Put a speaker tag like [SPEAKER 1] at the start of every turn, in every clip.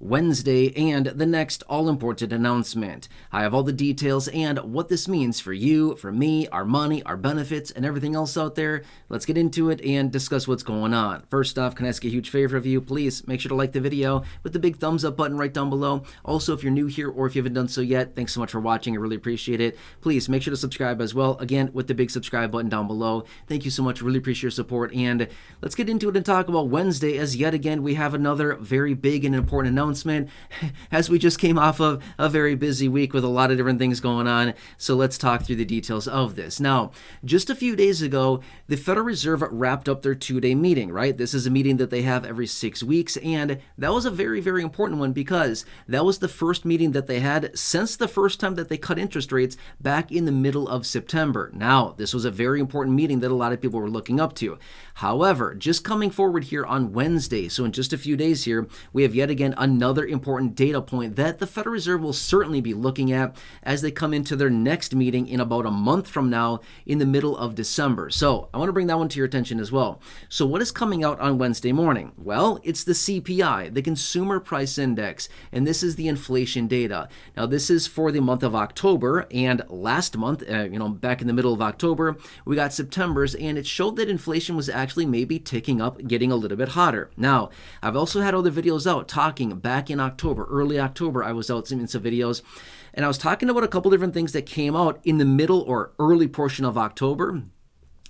[SPEAKER 1] Wednesday, and the next all-important announcement. I have all the details and what this means for you, for me, our money, our benefits, and everything else out there. Let's get into it and discuss what's going on. First off, can I ask a huge favor of you? Please make sure to like the video with the big thumbs up button right down below. Also, if you're new here or if you haven't done so yet, thanks so much for watching. I really appreciate it. Please make sure to subscribe as well. Again, with the big subscribe button down below. Thank you so much. Really appreciate your support. And let's get into it and talk about Wednesday, as yet again we have another very big and important announcement as we just came off of a very busy week with a lot of different things going on. So let's talk through the details of this. Now, just a few days ago, the Federal Reserve wrapped up their two-day meeting, right? This is a meeting that they have every 6 weeks, and that was a very, very important one because that was the first meeting that they had since the first time that they cut interest rates back in the middle of September. Now, this was a very important meeting that a lot of people were looking up to. However, just coming forward here on Wednesday, so in just a few days here, we have yet again another important data point that the Federal Reserve will certainly be looking at as they come into their next meeting in about a month from now in the middle of December. So I want to bring that one to your attention as well. So what is coming out on Wednesday morning? Well, it's the CPI, the Consumer Price Index, and this is the inflation data. Now, this is for the month of October, and last month, back in the middle of October, we got September's, and it showed that inflation was actually maybe ticking up, getting a little bit hotter. Now, I've also had other videos out talking back in October, early October, I was out in some videos, and I was talking about a couple different things that came out in the middle or early portion of October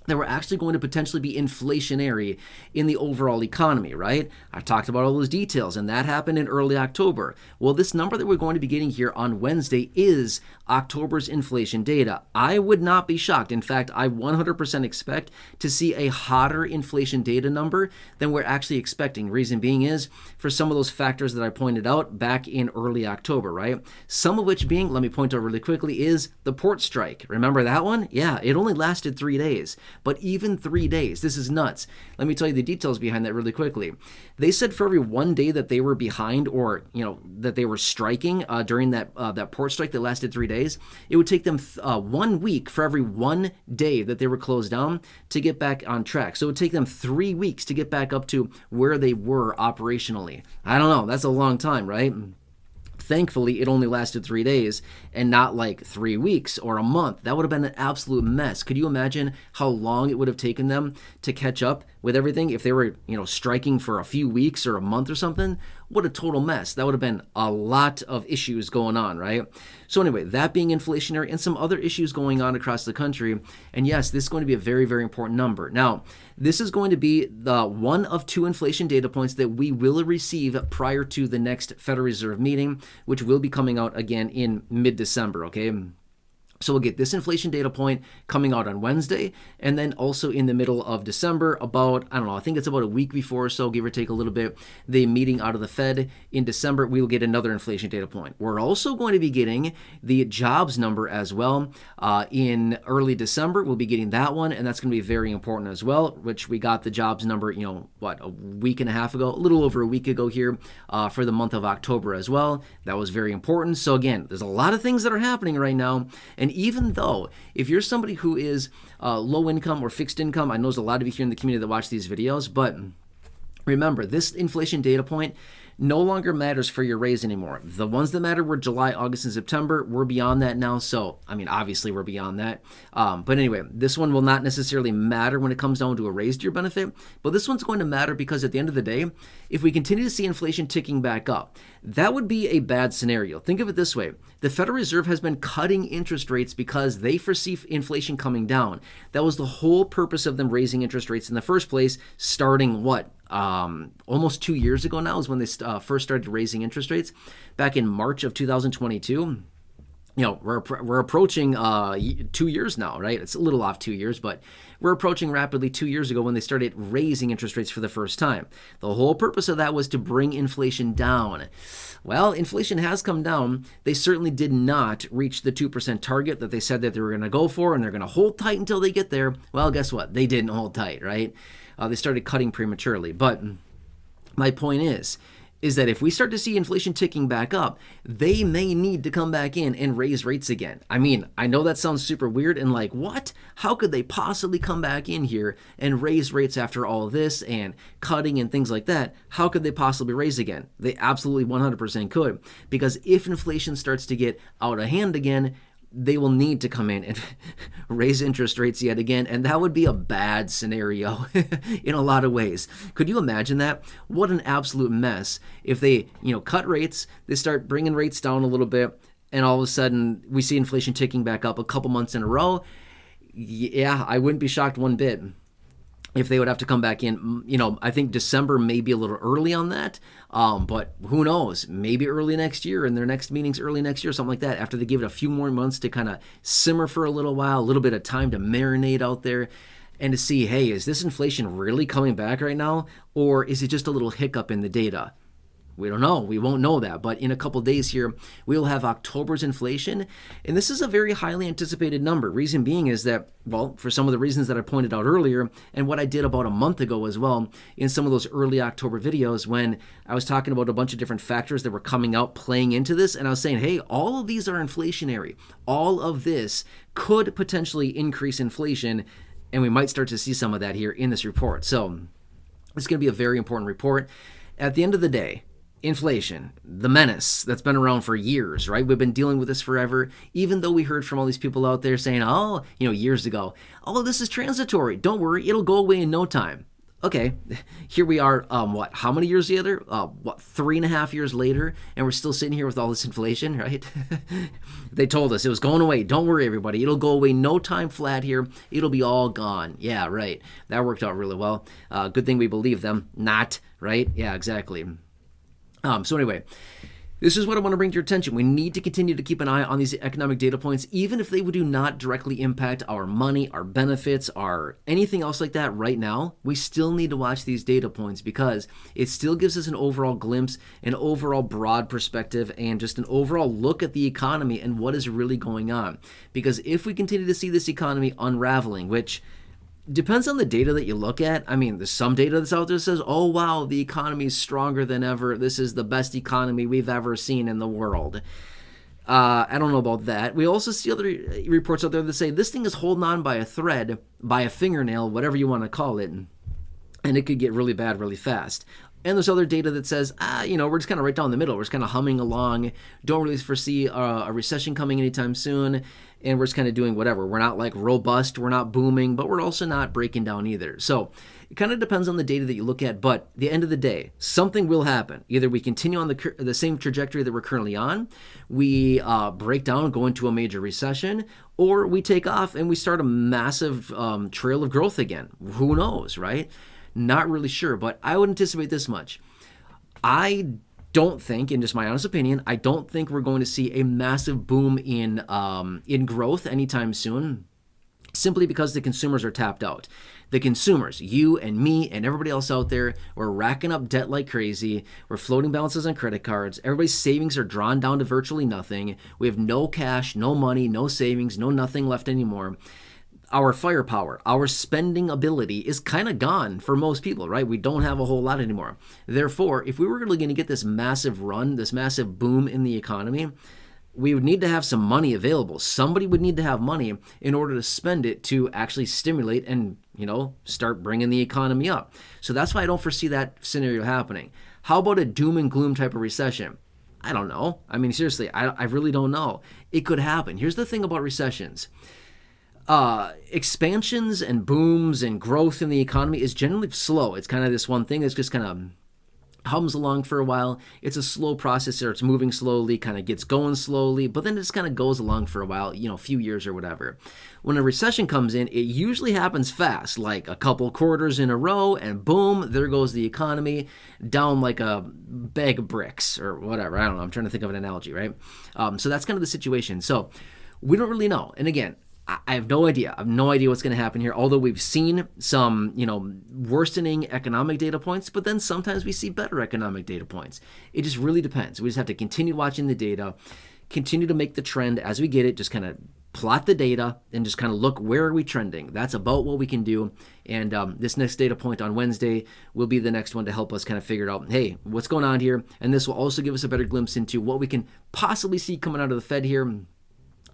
[SPEAKER 1] that were actually going to potentially be inflationary in the overall economy, right? I talked about all those details, and that happened in early October. Well, this number that we're going to be getting here on Wednesday is October's inflation data. I would not be shocked. In fact, I 100% expect to see a hotter inflation data number than we're actually expecting. Reason being is for some of those factors that I pointed out back in early October, right? Some of which being, let me point out really quickly, is the port strike. Remember that one? Yeah, it only lasted 3 days. But even 3 days, this is nuts. Let me tell you the details behind that really quickly. They said for every 1 day that they were behind or, that they were striking during that port strike that lasted 3 days, it would take them 1 week for every 1 day that they were closed down to get back on track. So it would take them 3 weeks to get back up to where they were operationally. I don't know. That's a long time, right? Thankfully, it only lasted 3 days and not like 3 weeks or a month. That would have been an absolute mess. Could you imagine how long it would have taken them to catch up with everything if they were, striking for a few weeks or a month or something? What a total mess. That would have been a lot of issues going on, right? So anyway, that being inflationary and some other issues going on across the country. And yes, this is going to be a very, very important number. Now, this is going to be the one of 2 inflation data points that we will receive prior to the next Federal Reserve meeting, which will be coming out again in mid-December, okay? So we'll get this inflation data point coming out on Wednesday, and then also in the middle of December, about, I think it's about a week before or so, give or take a little bit, the meeting out of the Fed in December, we will get another inflation data point. We're also going to be getting the jobs number as well. In early December, we'll be getting that one, and that's going to be very important as well, which we got the jobs number, a week and a half ago, a little over a week ago here for the month of October as well. That was very important. So again, there's a lot of things that are happening right now, and even though if you're somebody who is low income or fixed income, I know there's a lot of you here in the community that watch these videos, but remember, this inflation data point no longer matters for your raise anymore. The ones that matter were July, August, and September. We're beyond that now. So, obviously we're beyond that. But anyway, this one will not necessarily matter when it comes down to a raise to your benefit. But this one's going to matter because at the end of the day, if we continue to see inflation ticking back up, that would be a bad scenario. Think of it this way. The Federal Reserve has been cutting interest rates because they foresee inflation coming down. That was the whole purpose of them raising interest rates in the first place, starting almost 2 years ago now is when they first started raising interest rates back in March of 2022. We're approaching 2 years now, right? It's a little off 2 years, but we're approaching rapidly 2 years ago when they started raising interest rates for the first time. The whole purpose of that was to bring inflation down. Well, inflation has come down. They certainly did not reach the 2% target that they said that they were going to go for, and they're going to hold tight until they get there. Well, guess what? They didn't hold tight, right? They started cutting prematurely. But my point is, is that if we start to see inflation ticking back up, they may need to come back in and raise rates again. I mean, I know that sounds super weird and like, what? How could they possibly come back in here and raise rates after all of this and cutting and things like that? How could they possibly raise again? They absolutely 100% could, because if inflation starts to get out of hand again, they will need to come in and raise interest rates yet again, and that would be a bad scenario in a lot of ways. Could you imagine that? What an absolute mess if they, cut rates, they start bringing rates down a little bit, and all of a sudden we see inflation ticking back up a couple months in a row. Yeah, I wouldn't be shocked one bit if they would have to come back in. I think December may be a little early on that, but who knows? Maybe early next year, and their next meeting's early next year, something like that, after they give it a few more months to kind of simmer for a little while, a little bit of time to marinate out there, and to see, hey, is this inflation really coming back right now, or is it just a little hiccup in the data? We don't know. We won't know that. But in a couple days here, we will have October's inflation. And this is a very highly anticipated number. Reason being is that, well, for some of the reasons that I pointed out earlier, and what I did about a month ago as well, in some of those early October videos when I was talking about a bunch of different factors that were coming out playing into this. And I was saying, hey, all of these are inflationary. All of this could potentially increase inflation. And we might start to see some of that here in this report. So it's going to be a very important report. At the end of the day, inflation, the menace that's been around for years, right? We've been dealing with this forever, even though we heard from all these people out there saying, years ago, this is transitory. Don't worry, it'll go away in no time. Okay, here we are, how many years later? 3.5 years later, and we're still sitting here with all this inflation, right? They told us it was going away. Don't worry, everybody. It'll go away no time flat here. It'll be all gone. Yeah, right. That worked out really well. Good thing we believe them. Not, right? Yeah, exactly. So anyway, this is what I want to bring to your attention. We need to continue to keep an eye on these economic data points, even if they do not directly impact our money, our benefits, our anything else like that right now. We still need to watch these data points because it still gives us an overall glimpse, an overall broad perspective, and just an overall look at the economy and what is really going on. Because if we continue to see this economy unraveling, which depends on the data that you look at. I mean, there's some data that's out there that says, oh, wow, the economy is stronger than ever. This is the best economy we've ever seen in the world. I don't know about that. We also see other reports out there that say this thing is holding on by a thread, by a fingernail, whatever you want to call it, and it could get really bad really fast. And there's other data that says, we're just kind of right down the middle. We're just kind of humming along. Don't really foresee a recession coming anytime soon. And we're just kind of doing whatever. We're not like robust. We're not booming, but we're also not breaking down either. So it kind of depends on the data that you look at. But at the end of the day, something will happen. Either we continue on the same trajectory that we're currently on, we break down, go into a major recession, or we take off and we start a massive trail of growth again. Who knows, right? Not really sure, but I would anticipate this much. I don't think, in just my honest opinion, I don't think we're going to see a massive boom in growth anytime soon, simply because the consumers are tapped out. The consumers, you and me and everybody else out there, we're racking up debt like crazy. We're floating balances on credit cards. Everybody's savings are drawn down to virtually nothing. We have no cash, no money, no savings, no nothing left anymore. Our firepower, our spending ability is kind of gone for most people, right? We don't have a whole lot anymore. Therefore, if we were really going to get this massive run, this massive boom in the economy, we would need to have some money available. Somebody would need to have money in order to spend it to actually stimulate and, start bringing the economy up. So that's why I don't foresee that scenario happening. How about a doom and gloom type of recession? I don't know. I mean, seriously, I really don't know. It could happen. Here's the thing about recessions. Expansions and booms and growth in the economy is generally slow. It's kind of this one thing that's just kind of hums along for a while. It's a slow process there. It's moving slowly, kind of gets going slowly, but then it just kind of goes along for a while, a few years or whatever. When a recession comes in, it usually happens fast, like a couple quarters in a row, and boom, there goes the economy down like a bag of bricks or whatever. I don't know. I'm trying to think of an analogy, right? So that's kind of the situation. So we don't really know. And again, I have no idea. I have no idea what's going to happen here. Although we've seen some, worsening economic data points, but then sometimes we see better economic data points. It just really depends. We just have to continue watching the data, continue to make the trend as we get it, just kind of plot the data and just kind of look, where are we trending? That's about what we can do. And this next data point on Wednesday will be the next one to help us kind of figure out, hey, what's going on here? And this will also give us a better glimpse into what we can possibly see coming out of the Fed here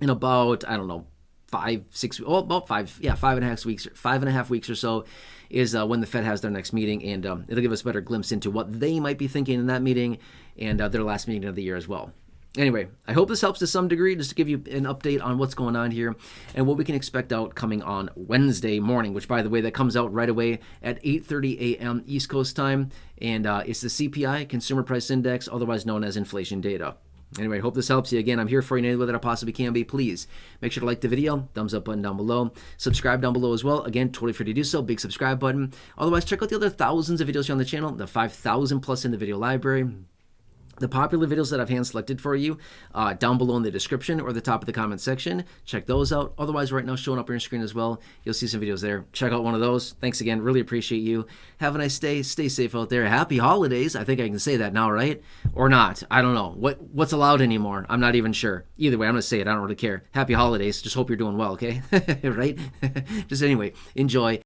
[SPEAKER 1] in about, I don't know, 5.5 weeks or so is when the Fed has their next meeting, and it'll give us a better glimpse into what they might be thinking in that meeting and their last meeting of the year as well. Anyway, I hope this helps to some degree, just to give you an update on what's going on here and what we can expect out coming on Wednesday morning, which, by the way, that comes out right away at 8:30 a.m. East Coast time, and it's the CPI, Consumer Price Index, otherwise known as inflation data. Anyway, hope this helps you. Again, I'm here for you in any way that I possibly can be. Please make sure to like the video, thumbs up button down below, subscribe down below as well. Again, totally free to do so, big subscribe button. Otherwise, check out the other thousands of videos here on the channel, the 5,000 plus in the video library. The popular videos that I've hand selected for you down below in the description or the top of the comment section. Check those out. Otherwise, right now showing up on your screen as well. You'll see some videos there. Check out one of those. Thanks again. Really appreciate you. Have a nice day. Stay safe out there. Happy holidays. I think I can say that now, right? Or not. I don't know. What's allowed anymore? I'm not even sure. Either way, I'm going to say it. I don't really care. Happy holidays. Just hope you're doing well, okay? Right? Just anyway, enjoy.